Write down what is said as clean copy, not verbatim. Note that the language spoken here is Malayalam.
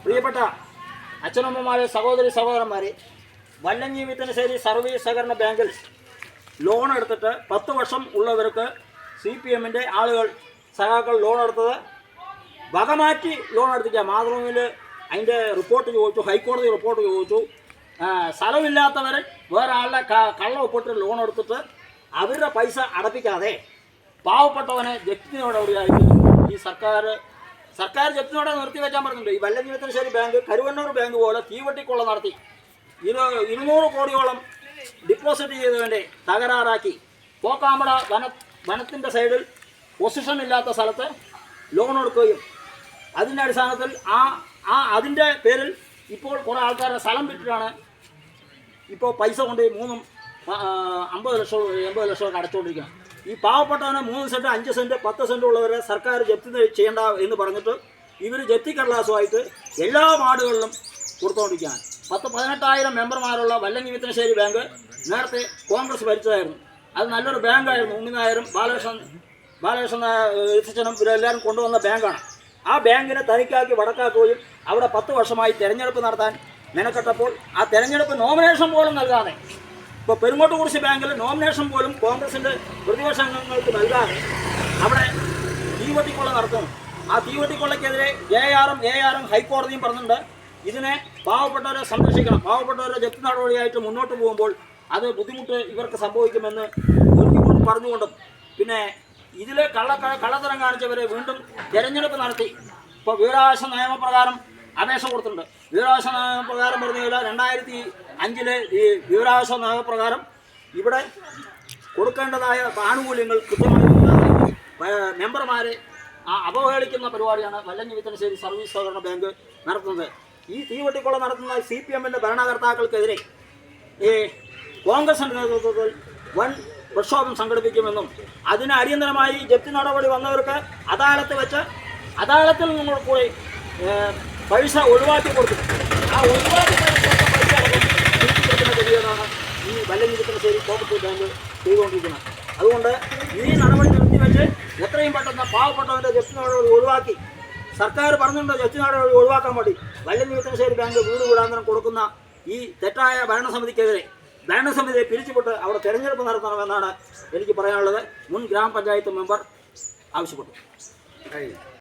പ്രിയപ്പെട്ട അച്ഛനമ്മമാരെ, സഹോദരി സഹോദരന്മാരെ, വല്ലങ്ങി വിത്തനശ്ശേരി സർവീസ് സഹകരണ ബാങ്കിൽ ലോൺ എടുത്തിട്ട് 10 വർഷം ഉള്ളവർക്ക് CPM-ൻ്റെ ആളുകൾ സഹാക്കൾ ലോൺ എടുത്തത് വകമാറ്റി ലോൺ എടുത്തില്ല. മാതൃഭൂമിയിൽ അതിൻ്റെ റിപ്പോർട്ട് ചോദിച്ചു, ഹൈക്കോടതി റിപ്പോർട്ട് ചോദിച്ചു. സ്ഥലമില്ലാത്തവർ വേറെ ആളുടെ കള്ള ഒപ്പിട്ട് ലോൺ എടുത്തിട്ട് അവരുടെ പൈസ അടപ്പിക്കാതെ പാവപ്പെട്ടവനെ ജപ്തി നടപടിയായിട്ട് ഈ സർക്കാർ ജപ്തി നടപടി നിർത്തിവെക്കാൻ പറഞ്ഞിട്ടുണ്ട്. ഈ വല്ലങ്ങി വിത്തനശ്ശേരി ബാങ്ക് കരുവന്നൂർ ബാങ്ക് പോലെ തീവട്ടിക്കൊള്ള നടത്തി 200 കോടിയോളം ഡിപ്പോസിറ്റ് ചെയ്തതിൻ്റെ തകരാറാക്കി പോക്കാമ്പട വനത്തിൻ്റെ സൈഡിൽ പൊസിഷൻ ഇല്ലാത്ത സ്ഥലത്ത് ലോൺ എടുക്കുകയും അതിൻ്റെ അടിസ്ഥാനത്തിൽ അതിൻ്റെ പേരിൽ ഇപ്പോൾ കുറേ ആൾക്കാരുടെ സ്ഥലം വിറ്റിട്ടാണ് ഇപ്പോൾ പൈസ കൊണ്ട് 50 ലക്ഷം 80 ലക്ഷമൊക്കെ അടച്ചുകൊണ്ടിരിക്കുകയാണ്. ഈ പാവപ്പെട്ടവനെ 3 സെൻറ്റ് 5 സെൻറ്റ് 10 സെൻറ്റ് ഉള്ളവരെ സർക്കാർ ജപ്തി ചെയ്യേണ്ട എന്ന് പറഞ്ഞിട്ട് ഇവർ ജപ്തി കടലാസുമായിട്ട് എല്ലാ വാർഡുകളിലും കൊടുത്തുകൊണ്ടിരിക്കുകയാണ്. 10-18,000 മെമ്പർമാരുള്ള വല്ലങ്ങി വിത്തനശ്ശേരി ബാങ്ക് നേരത്തെ കോൺഗ്രസ് ഭരിച്ചതായിരുന്നു. അത് നല്ലൊരു ബാങ്കായിരുന്നു. ഉണ്ണിനായരും ബാലകൃഷ്ണൻ എത്തിച്ചനും ഇവരെല്ലാവരും കൊണ്ടുവന്ന ബാങ്കാണ്. ആ ബാങ്കിനെ തനിക്കാക്കി വടക്കാക്കുകയും അവിടെ 10 വർഷമായി തെരഞ്ഞെടുപ്പ് നടത്താൻ മെനക്കെട്ടപ്പോൾ ആ തെരഞ്ഞെടുപ്പ് നോമിനേഷൻ പോലും നൽകാതെ, ഇപ്പോൾ പെരുങ്ങോട്ടുകുറിശി ബാങ്കിൽ നോമിനേഷൻ പോലും കോൺഗ്രസിൻ്റെ പ്രതിപക്ഷ അംഗങ്ങൾക്ക് നൽകാതെ അവിടെ തീവട്ടിക്കൊള്ള നടത്തുന്നു. ആ തീവട്ടിക്കൊള്ളയ്ക്കെതിരെ ARM ഹൈക്കോടതിയും പറഞ്ഞിട്ടുണ്ട്. ഇതിനെ പാവപ്പെട്ടവരെ സംരക്ഷിക്കണം, പാവപ്പെട്ടവരെ ജപ്തി നടപടിയായിട്ട് മുന്നോട്ട് പോകുമ്പോൾ അത് ബുദ്ധിമുട്ട് ഇവർക്ക് സംഭവിക്കുമെന്ന് ഒരിക്കലും പറഞ്ഞുകൊണ്ടും പിന്നെ ഇതിൽ കള്ളത്തരം കാണിച്ചവരെ വീണ്ടും തെരഞ്ഞെടുപ്പ് നടത്തി ഇപ്പോൾ വിവരാവകാശ നിയമപ്രകാരം അപേക്ഷ കൊടുത്തിട്ടുണ്ട്. വിവരാവകാശ നിയമപ്രകാരം പറഞ്ഞില്ല, 2005 ഈ വിവരാവകാശ നിയമപ്രകാരം ഇവിടെ കൊടുക്കേണ്ടതായ ആനുകൂല്യങ്ങൾ കൃത്യമായി മെമ്പർമാരെ അവഹേളിക്കുന്ന പരിപാടിയാണ് വല്ലങ്ങി വിത്തനശ്ശേരി സർവീസ് സഹകരണ ബാങ്ക് നടത്തുന്നത്. ഈ തീവട്ടിക്കൊള്ള നടത്തുന്ന CPM-ൻ്റെ ഭരണകർത്താക്കൾക്കെതിരെ ഈ കോൺഗ്രസിൻ്റെ നേതൃത്വത്തിൽ വൻ പ്രക്ഷോഭം സംഘടിപ്പിക്കുമെന്നും അതിന് അടിയന്തരമായി ജപ്തി നടപടി വന്നവർക്ക് അദാലത്തിൽ നിങ്ങൾ കൂടി പൈസ ഒഴിവാക്കി കൊടുത്തു. ആ ഒഴിവാക്കി പൈസ അടക്കം തിരിച്ചുകൊടുക്കുന്ന ഗതിയാണ് ഈ വല്ലങ്ങി വിത്തനശ്ശേരി കോപ്പറേറ്റീവ് ബാങ്ക് ചെയ്തുകൊണ്ടിരിക്കുന്നത്. അതുകൊണ്ട് ഈ നടപടി നിർത്തിവെച്ച് എത്രയും പെട്ടെന്ന് പാവപ്പെട്ടവൻ്റെ ജപ്തി നടപടി ഒഴിവാക്കി, സർക്കാർ പറഞ്ഞിട്ടുണ്ട് ജപ്തി നടപടി ഒഴിവാക്കാൻ വേണ്ടി, വല്ലങ്ങി വിത്തനശ്ശേരി ബാങ്ക് വീട് വീടാന്തരം കൊടുക്കുന്ന ഈ തെറ്റായ ഭരണസമിതിയെ പിരിച്ചുവിട്ട് അവിടെ തെരഞ്ഞെടുപ്പ് നടത്തണമെന്നാണ് എനിക്ക് പറയാനുള്ളത്. മുൻ ഗ്രാമപഞ്ചായത്ത് മെമ്പർ ആവശ്യപ്പെട്ടു.